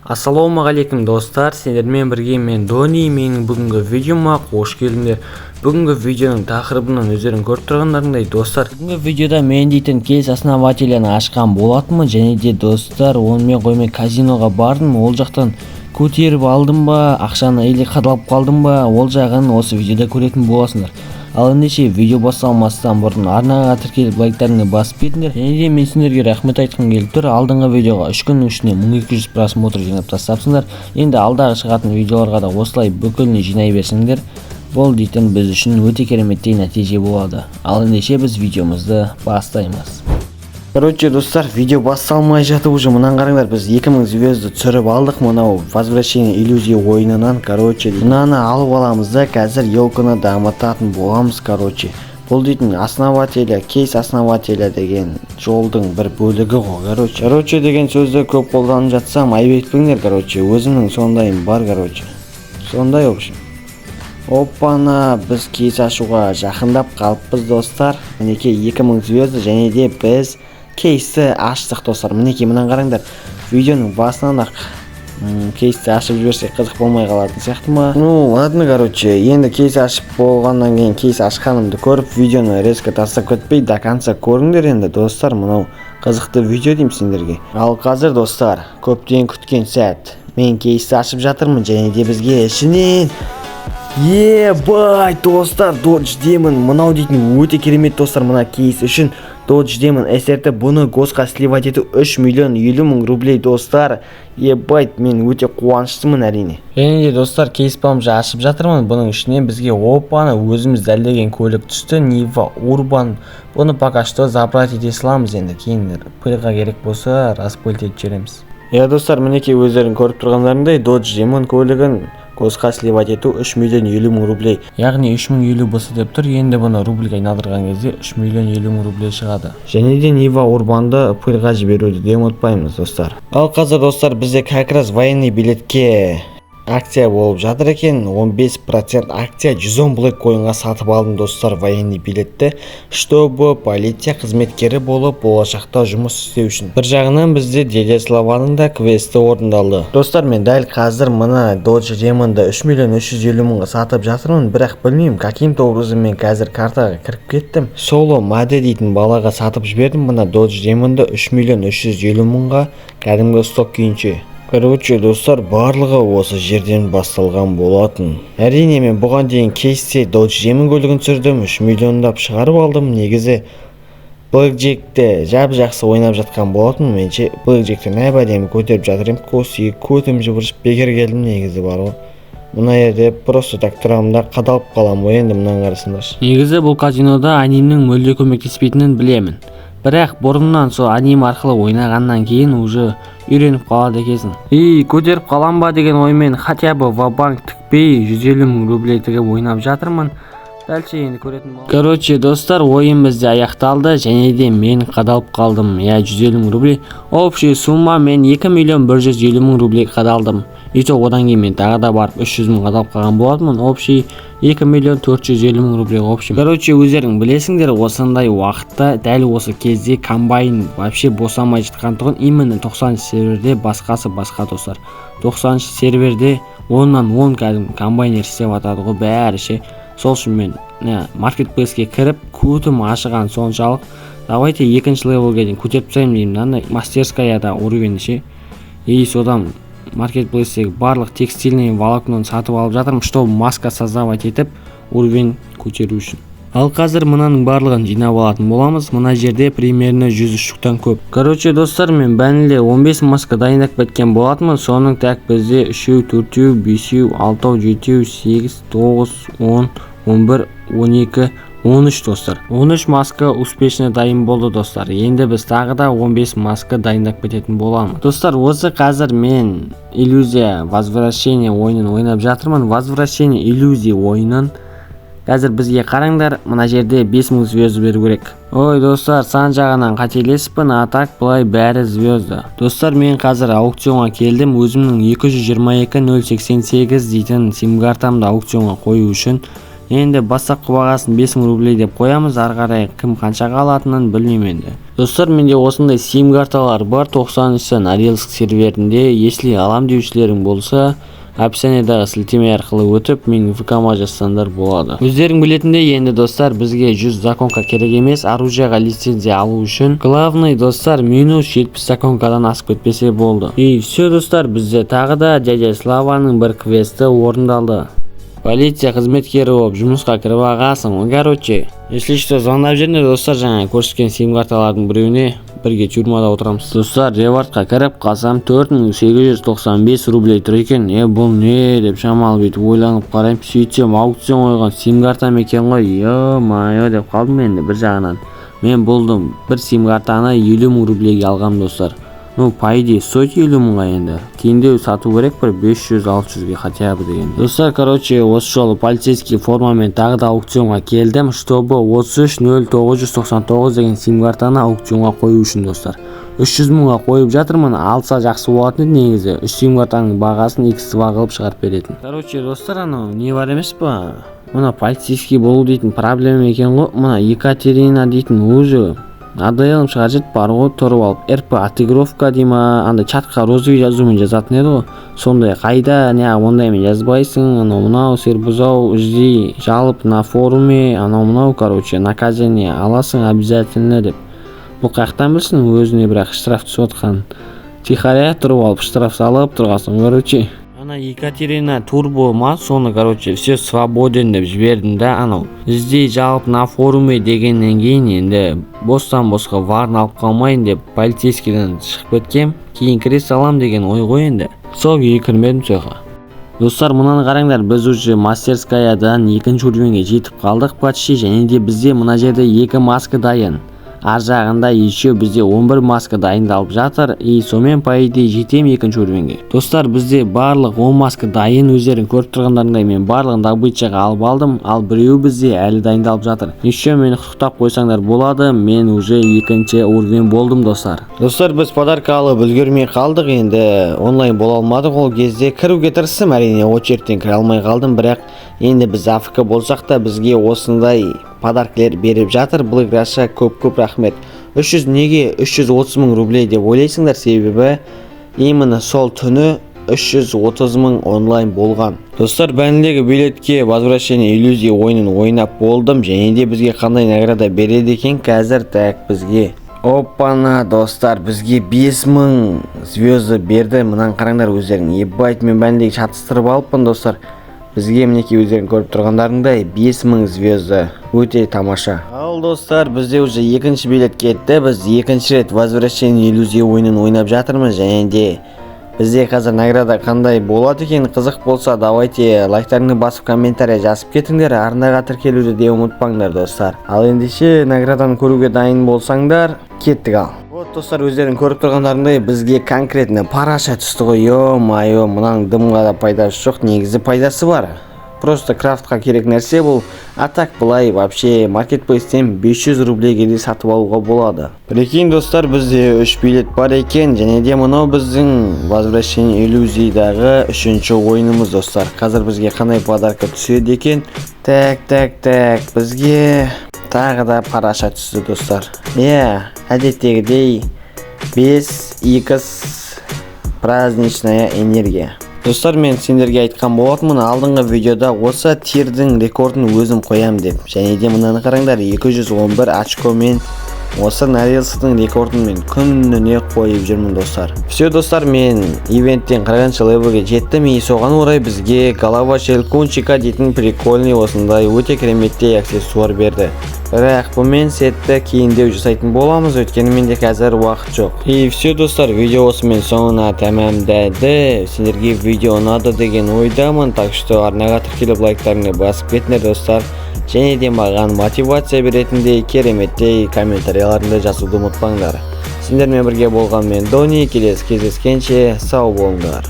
Ассалаумағалейкум достар, сендермен бірге мен Дони. Менің бүгінгі видеома қош келдіңдер. Бүгінгі видеоның тақырыбынан өздерің көріп тұрғандарыңдай достар, бүгінгі видеода мен дейтін кейс основателяны ашқан болатынмын, және де достар, онымен қоймай казиноға бардым. Ол жақтан көтеріп алдым ба, ақшаны или қадалып қалдым ба, ол жағын осы видеода көретін боласыңдар. Ал ендеше видео басталмастан бұрын арнаға тіркеліп лайктарыңды басып кетіңдер. Және де мен сендерге рахмет айтқым келіп тұр. Алдыңғы видеоға 3 күннің ішінде 1200 просмотр жинап тастапсыңдар. Енді алдағы шығатын видеоларға да осылай бүкіліне жинай берсеңдер, бұл дейтін біз үшін өте кереметтей нәтиже болады. Ал ендеше біз видеомызды бастаймыз. Короче, достар, видео басталмай жатып уже мынаны қараңдар, біз 2000 звезді түсіріп алдық мынау возвращение иллюзия ойынынан. Короче, мынаны алып аламыз да қазір елканы дамытатын боламыз. Короче, бұл дейтін основателя, кейс основателя деген жолдың бір бөлігі ғой. Короче деген сөзді көп қолданып жатсам айып етпеңдер. Короче, өзімнің сондайым бар. Короче, сондай в общем. Опана, біз кейс ашуға жақындап қалыппыз достар. Мінекей 2000 звезді, және де біз кейсті аштық достар. Мінекей мынаны қараңдар. Видеоның басынан ақ кейсті ашып жіберсек қызық болмай қалатын сияқты ма? Ну ладно, короче, енді кейс ашып болғаннан кейін кейс ашқанымды көріп видеоны резко тастап кетпей до конца көріңдер енді достар. Мынау қызықты видео деймін сендерге. Ал қазір достар, көптен күткен сәт. Мен кейсті ашып жатырмын, және де бізге ішінен ебай достар, Dodge Demon. Мынау дейтін өте керемет достар. Мына кейс үшін Dodge Demon SRT, бұны госқа сливать ету 3 миллион 50 мың рублей достар. Ебайт, мен өте қуаныштымын әрине. Және де достар, кейс бамжы ашып жатырмын. Бұның ішінен бізге опаны өзіміз дәлдеген көлік түсті, Niva Urban. Бұны пока что забрать ете саламыз, енді кейін пылға керек болса распылт етіп жібереміз. Достар, мінекей өздерің көріп тұрғандарыңдай Dodge Demon көлігін госқа сливать ету 3 миллион 50 мың рублей. Яғни 3050 болса деп тұр. Енді бұны рубльге айналдырған кезде 3 миллион 50 мың рублей шығады. Және де Niva Urban'ды пылға жіберуді де ұмытпаймыз достар. Ал қазір достар, бізде как раз военный билетке акция болып жатыр екен. 15% акция, 110 блэк коинға сатып алдым достар военный билетті, чтобы полиция қызметкері болып болашақта жұмыс істеу үшін. Бір жағынан бізде Делеславаның да квесті орындалды. Достар, мен дәл қазір мына Dodge Demon'ды 3 миллион 350 мыңға сатып жатырмын, бірақ білмеймін каким-то образом мен қазір картаға кіріп кеттім. Соло Маде дейтін балаға сатып жібердім мына Dodge Demon'ды 3 миллион 350 мыңға кәдімгі сток күйінше. Короче, достар, барлығы осы жерден басталған болатын. Әрине мен бұған дейін кейсте Dodge Demon көлігін түсірдім, 3 миллиондап шығарып алдым. Негізі Blackjack'те жап-жақсы ойнап жатқан болатын. Менше Blackjack'те әбәдемі көтеріп жатырым, көтім жыбыршып бекер келдім негізі бар ғой. Мұна ерде просто так тұрамында қадалып қалам ғой, енді мұнан қарасындаршы. Негізі бұл казинода анимнің мүлде көмектеспейтінін білемін. Бірақ бұрыннан сол аним арқылы ойнағаннан кейін уже үйреніп қалады екенсің. Көтеріп қалам ба деген оймен хотя бы ва-банк тікпей 150 мың рублей тігіп ойнап жатырмын. Дальше енді көретін боламыз. Короче, достар, ойын бізде аяқталды, және де мен қадалып қалдым. 150 мың рублей. Общая сумма мен 2 миллион 150 мың рублей қадалдым. И то одан кейін мен тағы да барып 300 мың қадалып қалған болатынмын. Общий 2 миллион 450 мың рублей общем. Короче, өздерің білесіңдер, осындай уақытта дәл осы кезде комбайн вообще босамай жатқандығын. Именно 90 серверде басқасы басқа достар. 90 серверде 10-нан 10 кәдімгі комбайнер істеп атады ғой бәрі ше. Сол үшін мен маркетплейске кіріп көтім ашыған соншалық. Давайте екінші левелге дейін көтеріп тастаймын деймін. Мастерскаяда уровень ше. И содан маркетплейстегі барлық текстильный волокноны сатып алып жатырмын, чтобы маска создавать етіп уровень көтеру үшін. Ал қазір мынаның барлығын жинап алатын боламыз. Мына жерде примерно 100 штуктан көп. Короче, достар, мен бәніле 15 маска дайындап кеткен болатынмын. Соның тәк бізде 3, 4, 5, 6, 7, 8, 9, 10, 11, 12, 13 достар. 13 маска успешно дайын болды достар. Енді біз тағы да 15 маска дайындап кететін боламыз. Достар, осы қазір мен иллюзия возвращение ойынын ойнап жатырмын. Возвращение иллюзия ойынын қазір бізге қараңдар, мына жерде 5000 звезді беру керек. Ой достар, сан жағынан қателеспін, атак былай бәрі звезді. Достар, мен қазір аукционға келдім. Өзімнің 222 088 дейтін сим картамды аукционға қою үшін Енді бастапқы бағасын 5000 рублей деп қоямыз, ары қарай кім қаншаға алатынын білмеймін енді. Достар, менде осындай сим карталар бар 93 Norilsk серверінде. Если алам деушілерің болса, описаниедағы сілтеме арқылы өтіп, мен ВК-ма жазсаңдар болады. Өздерің білетіндей, енді достар, бізге 100 законка керек емес, оружияға лицензия алу үшін. Главный достар, минус 70 законкадан асып кетпесе болды. И все достар, бізде тағы да дядя Славаның бір квесті орындалды. Полиция қызметкері болып жұмысқа кіріп ағасың. Короче, если что, звондап жүріңдер достар, жаңа көрсеткен сим карталардың біреуіне бірге тюрмада отырамыз. Достар, ревардқа кіріп қалсам 4895 рублей тұр екен. Бұл не деп шамалы бүйтіп ойланып қараймын. Сөйтсем аукцион қойған сим картам екен ғой. Йо-майо деп қалдым енді бір жағынан. Мен болдым бір сим картаны 50 000 рублейге алғам достар. Ну, по идее, стоит 50 000-ға енді. Тиімдеу сату керек бір 500-600-ге хотя бы деген. Достар, короче, осы жолы полицейский формамен тағы да аукционға келдім, чтобы 330999 деген сим картаны аукционға қою үшін достар. 300 000-ға қойып жатырмын, алса жақсы болатын негізі. 3 сим картаның бағасын X2 қылып шығарып беретін. Короче, достар, анау не бар емес па? Мына полицейский болу дейтін проблема екен ғой. Мына Екатерина дейтін уже адайлым шығар жет бар ғой, тұрып алып РП отыгровка дейма, андай чатқа розовый жазумен жазатын еді ғой. Сондай қайда, ондаймен жазбайсың, анау сербузау жди жалоб на форуме, анау короче наказание аласың обязательно деп. Бұл қаяқтан білсін, өзіне бірақ штраф түсіп отқан. Тихаря тұрып алып штраф салып тұрғасың. Короче, ана Екатерина Турбо ма, соны короче все свободен деп жібердім да, анау іздей жалоб на форуме дегеннен кейін енді бостан босқа варын алып қалмайын деп полицейскийден шығып кеткем, кейін кіре салам деген ой ғой енді. Сол күйі кірмедім сояққа. Достар, мұнаны қараңдар, біз уже мастерскаядан 2-ші уровеньге жетіп қалдық почти, және де бізде мына жерде 2 маска дайын. Ар жағында еще бізде 11 маска дайындалып жатыр, и сомен по идее жетем 2-ші уровеньге. Достар, бізде барлық 10 маска дайын, өздерің көріп тұрғандарыңдай мен барлығын добычаға алып алдым, ал біреуі бізде әлі дайындалып жатыр. Еще мені құттықтап қойсаңдар болады, мен уже 2-ші уровень болдым достар. Достар, біз подарка алып үлгермей қалдық, енді онлайн бола алмадық ол кезде. Кіруге тырыстым, әрине очерттен кіре алмай қалдым, бірақ енді біз Африка болсақ та бізге осындай подаркалар беріп жатыр. Бұл играша көп рахмет. 300 неге 330 000 рублей деп ойлайсыңдар, себебі именно сол түні 330 000 онлайн болған. Достар, бәніндегі билетке возвращение иллюзии ойынын ойнап болдым, және де бізге қандай награда береді екен қазір. Так, бізге опана достар, бізге 5000 звезды берді. Мұнан қараңдар өздерің. Ебайт, мен бәніндегі шатыстырып алыппын достар. Бізге мінеки өздерің көріп тұрғандарыңдай 5000 звезды. Өте тамаша. Ал достар, бізде уже 2-ші билет кетті. Біз 2-ші рет возвращение иллюзии ойынын ойнап жатырмыз, және де бізде қазір награда қандай болады екен қызық болса, давайте лайктарыңды басып комментария жазып кетіңдер, арнаға тіркелуді де ұмытпаңдар достар. Ал ендеше награданы көруге дайын болсаңдар, кеттік ал. Вот достар, өздерің көріп тұрғандарыңдай бізге конкретно параша түсті ғой. Йо-майо, мұнаның дымға да пайдасы жоқ, негізі пайдасы бар. Просто крафтқа керек нәрсе бұл. А так былай вообще маркетплейстен 500 рублейге де сатып алуға болады. Прикинь достар, бізде 3 билет бар екен, және де мынау біздің возвращение иллюзиядағы 3-ші ойынымыз достар. Қазір бізге қандай подарка түседі екен? Так, бізге тағы да параша түсті достар. Әдеттегідей 5x праздничная энергия. Достар, мен сендерге айтқан болатынмын, алдыңғы видеода осы тирдің рекордын өзім қоям деп. Және де мынаны қараңдар, 211 очкомен осы Norilsk'тың рекордын мен күніне қойып жүрмін достар. Все достар, мен ивенттен 40-шы левелге жеттім, и соған орай бізге голова щелкунчика дейтін прикольный осындай өте кереметтей аксессуар берді. Бірақ бұмен сетті кейіндеу жасайтын боламыз, өйткені менде қазір уақыт жоқ. И все достар, видео осымен соңына тәмамдады. Сендерге видео ұнады деген ойдамын, так что арнаға тіркеліп лайктарыңды басып кетіңдер достар. Және де маған мотивация беретіндей кереметтей комментарияларында жазуды ұмытпаңдар. Сендермен бірге болған мен Дони, келесі кездескенше сау болыңдар.